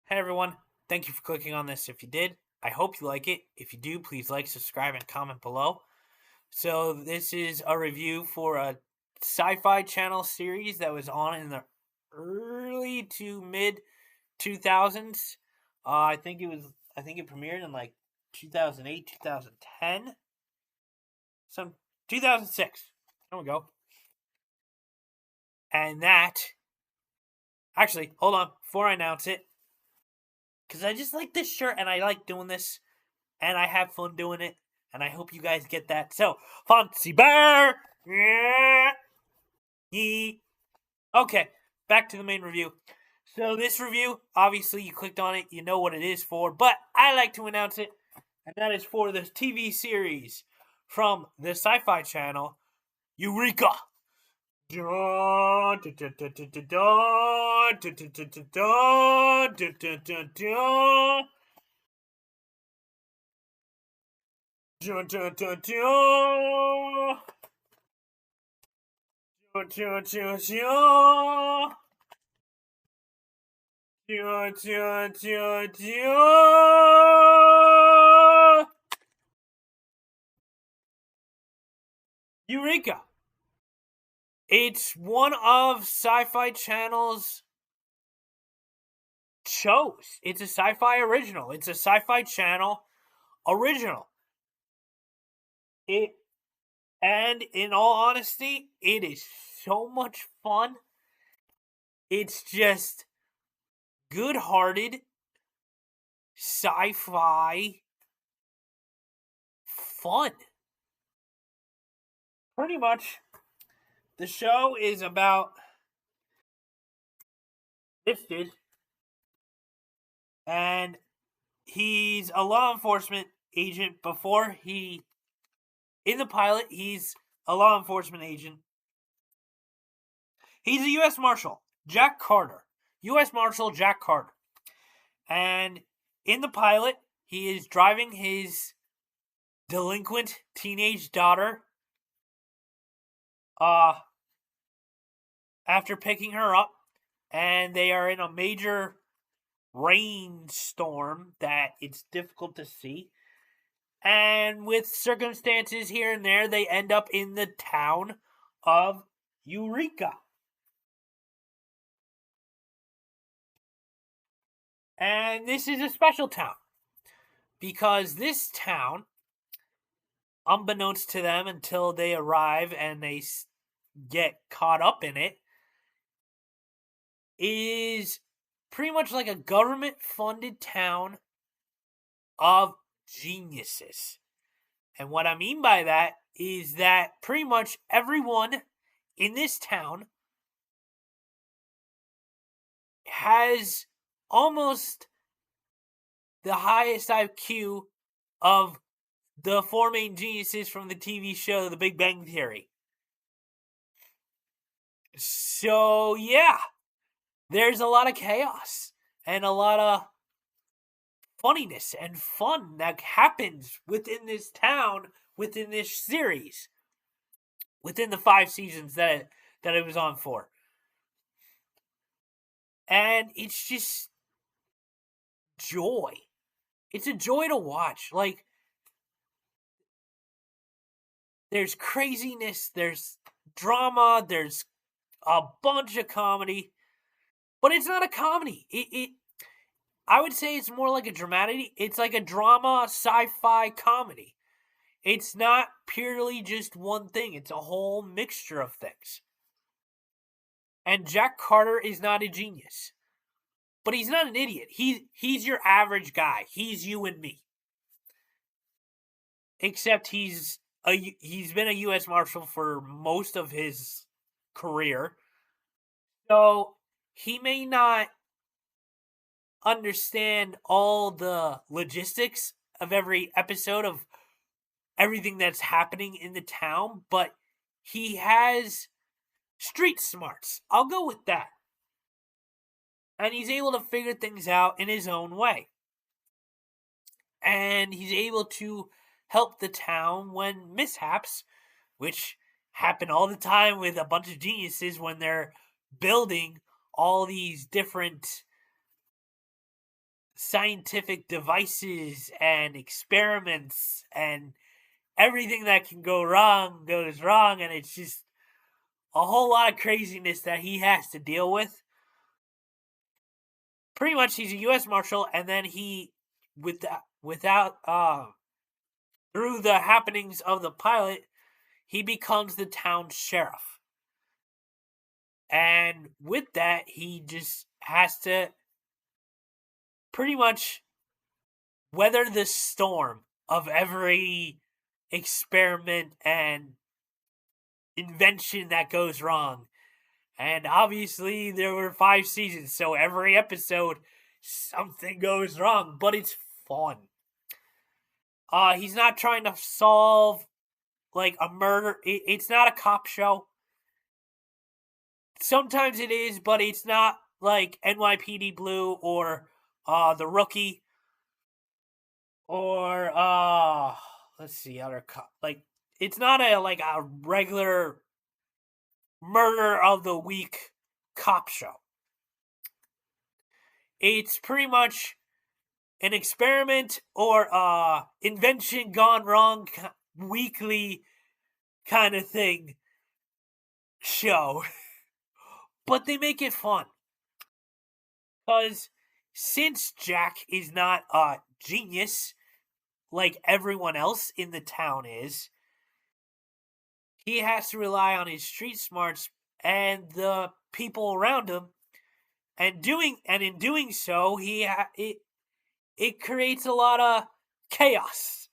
Hey everyone, thank you for clicking on this. If you did, I hope you like it. If you do, please like, subscribe, and comment below. So this is a review for a sci-fi channel series that was on in the early to mid 2000s. I think it premiered in like 2008, 2010, some 2006. There we go. And actually, hold on, before I announce it, because I just like this shirt and I like doing this and I have fun doing it, and I hope you guys get that. So, Fancy Bear! Yeah! Okay, back to the main review. So, this review, obviously, you clicked on it, you know what it is for, but I like to announce it, and that is for the TV series from the Sci-Fi channel, Eureka! Dun, dun, dun, dun. Dun, dun, dun, dun. Dun, dun, dun, dun. Eureka! It's one of Sci-Fi Channel's shows. It's a Sci-Fi original. It's a Sci-Fi Channel original. And in all honesty, it is so much fun. It's just good-hearted sci-fi fun. Pretty much, the show is about this dude, and he's a law enforcement agent. In the pilot, he's a law enforcement agent. He's a U.S. Marshal, Jack Carter. U.S. Marshal Jack Carter. And in the pilot, he is driving his delinquent teenage daughter after picking her up, and they are in a major rainstorm that it's difficult to see. And with circumstances here and there, they end up in the town of Eureka. And this is a special town because this town, unbeknownst to them until they arrive and they get caught up in it, is pretty much like a government-funded town of geniuses. And what I mean by that is that pretty much everyone in this town has almost the highest IQ of the four main geniuses from the TV show The Big Bang Theory. So, yeah, there's a lot of chaos and a lot of funniness and fun that happens within this town, within this series, within the 5 seasons that it was on for. And it's just joy. It's a joy to watch. Like, there's craziness, there's drama, there's a bunch of comedy, but it's not a comedy. I would say it's more like a dramedy. It's like a drama sci-fi comedy. It's not purely just one thing. It's a whole mixture of things. And Jack Carter is not a genius. But he's not an idiot. He's your average guy. He's you and me. Except he's been a U.S. Marshal for most of his career. So he may not understand all the logistics of every episode of everything that's happening in the town, but he has street smarts. I'll go with that. And he's able to figure things out in his own way. And he's able to help the town when mishaps, which happen all the time with a bunch of geniuses when they're building all these different scientific devices and experiments, and everything that can go wrong goes wrong, and it's just a whole lot of craziness that he has to deal with. Pretty much, he's a U.S. Marshal, and then he, through the happenings of the pilot, he becomes the town sheriff. And with that, he just has to pretty much weather the storm of every experiment and invention that goes wrong. And obviously, there were 5 seasons, so every episode, something goes wrong, but it's fun. He's not trying to solve, like, a murder. It's not a cop show. Sometimes it is, but it's not like NYPD Blue or The Rookie or let's see, other like, it's not a regular murder of the week cop show. It's pretty much an experiment or invention gone wrong weekly kind of thing show. But they make it fun. Because since Jack is not a genius like everyone else in the town is, he has to rely on his street smarts and the people around him. And in doing so, it creates a lot of chaos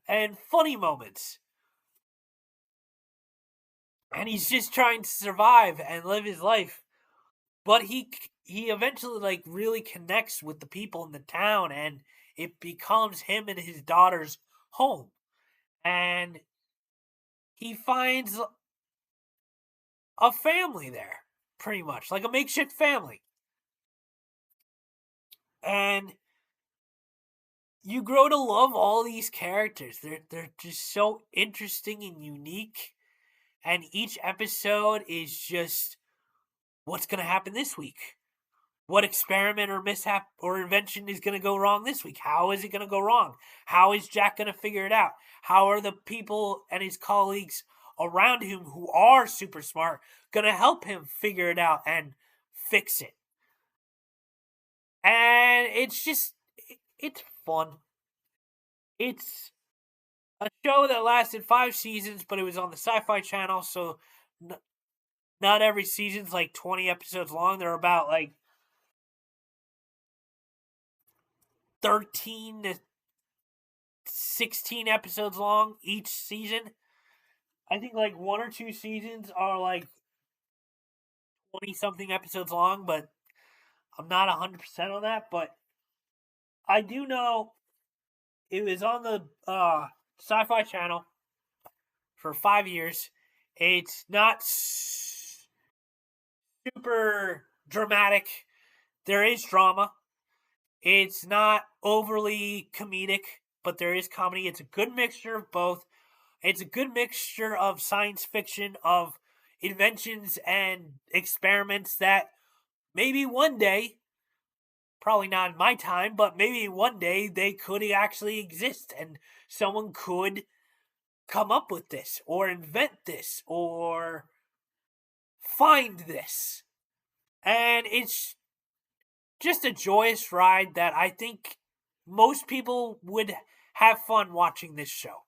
and funny moments. And he's just trying to survive and live his life. But he eventually really connects with the people in the town, and it becomes him and his daughter's home. And he finds a family there, pretty much, like a makeshift family. And you grow to love all these characters. They're just so interesting and unique. And each episode is just, what's going to happen this week? What experiment or mishap or invention is going to go wrong this week? How is it going to go wrong? How is Jack going to figure it out? How are the people and his colleagues around him who are super smart going to help him figure it out and fix it? And it's fun. It's a show that lasted 5 seasons, but it was on the SYFY channel, so not every season's 20 episodes long. They're about 13 to 16 episodes long each season. I think 1 or 2 seasons are 20 something episodes long, but I'm not 100% on that. But I do know it was on the SYFY channel for 5 years. It's not super dramatic. There is drama. It's not overly comedic, but there is comedy. It's a good mixture of both. It's a good mixture of science fiction, of inventions and experiments that maybe one day, probably not in my time, but maybe one day they could actually exist and someone could come up with this or invent this or find this. And it's just a joyous ride that I think most people would have fun watching this show.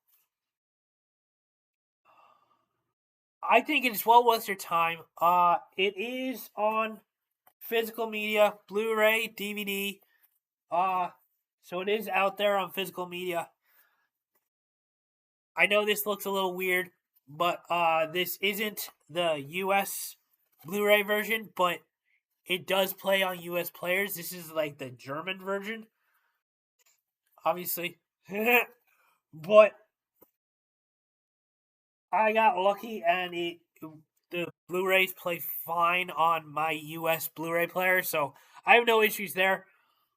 I think it is well worth your time. It is on physical media, Blu-ray, DVD. So it is out there on physical media. I know this looks a little weird, but this isn't the US Blu-ray version, but it does play on US players. This is the German version, obviously. But I got lucky and the Blu-rays play fine on my US Blu-ray player, so I have no issues there.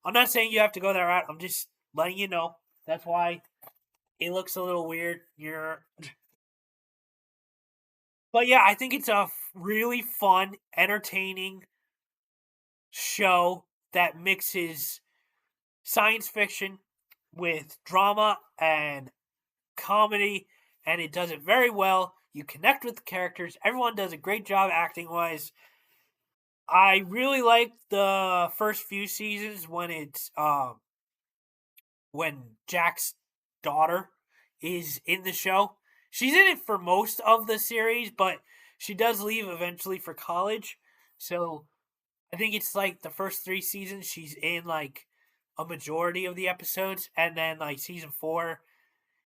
I'm not saying you have to go that route. I'm just letting you know. That's why it looks a little weird. But yeah, I think it's a really fun, entertaining show that mixes science fiction with drama and comedy, and it does it very well. You connect with the characters. Everyone does a great job acting wise. I really like the first few seasons when Jack's daughter is in the show. She's in it for most of the series, but she does leave eventually for college. So I think it's like the first 3 seasons she's in like a majority of the episodes, and then like season 4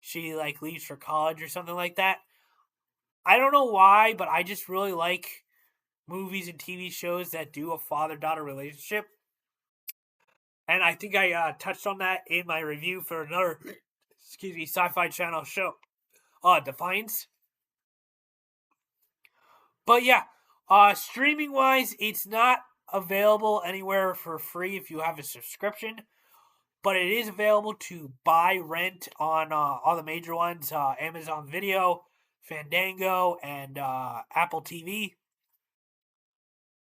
she like leaves for college or something like that. I don't know why, but I just really like movies and TV shows that do a father-daughter relationship. And I think I touched on that in my review for another, Sci-Fi Channel show, Defiance. But yeah, streaming wise, it's not available anywhere for free if you have a subscription, but it is available to buy, rent on all the major ones: Amazon Video, Fandango, and Apple TV.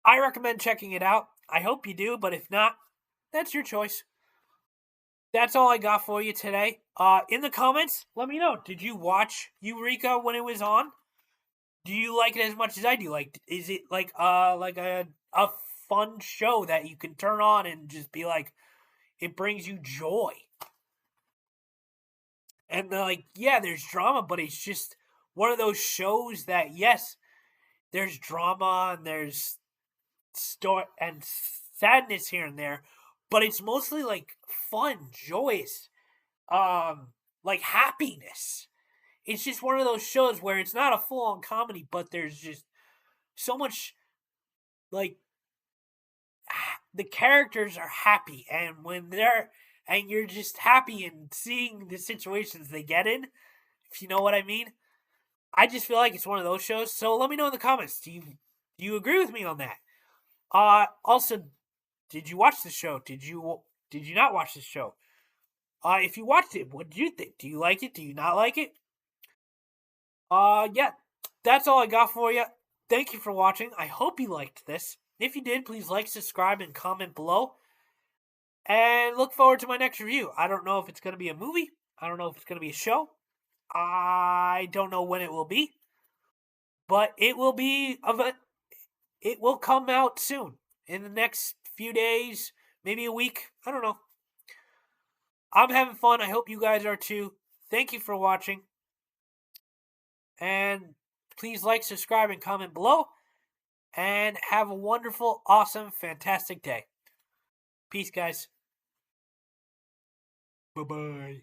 I recommend checking it out. I hope you do, but if not, that's your choice. That's all I got for you today. In the comments, let me know. Did you watch Eureka when it was on? Do you like it as much as I do? Like, is it like a fun show that you can turn on and just be like, it brings you joy? And like, yeah, there's drama, but it's just one of those shows that, yes, there's drama and there's story and sadness here and there, but it's mostly like fun, joyous, like happiness. It's just one of those shows where it's not a full on comedy, but there's just so much like the characters are happy, and you're just happy and seeing the situations they get in, if you know what I mean. I just feel like it's one of those shows. So let me know in the comments. Do you agree with me on that? Also, did you watch the show? Did you not watch the show? If you watched it, what did you think? Do you like it? Do you not like it? Yeah, that's all I got for you. Thank you for watching. I hope you liked this. If you did, please like, subscribe, and comment below. And look forward to my next review. I don't know if it's going to be a movie. I don't know if it's going to be a show. I don't know when it will be. But it will be it will come out soon. In the next few days, maybe a week. I don't know. I'm having fun. I hope you guys are too. Thank you for watching. And please like, subscribe, and comment below. And have a wonderful, awesome, fantastic day. Peace, guys. Bye-bye.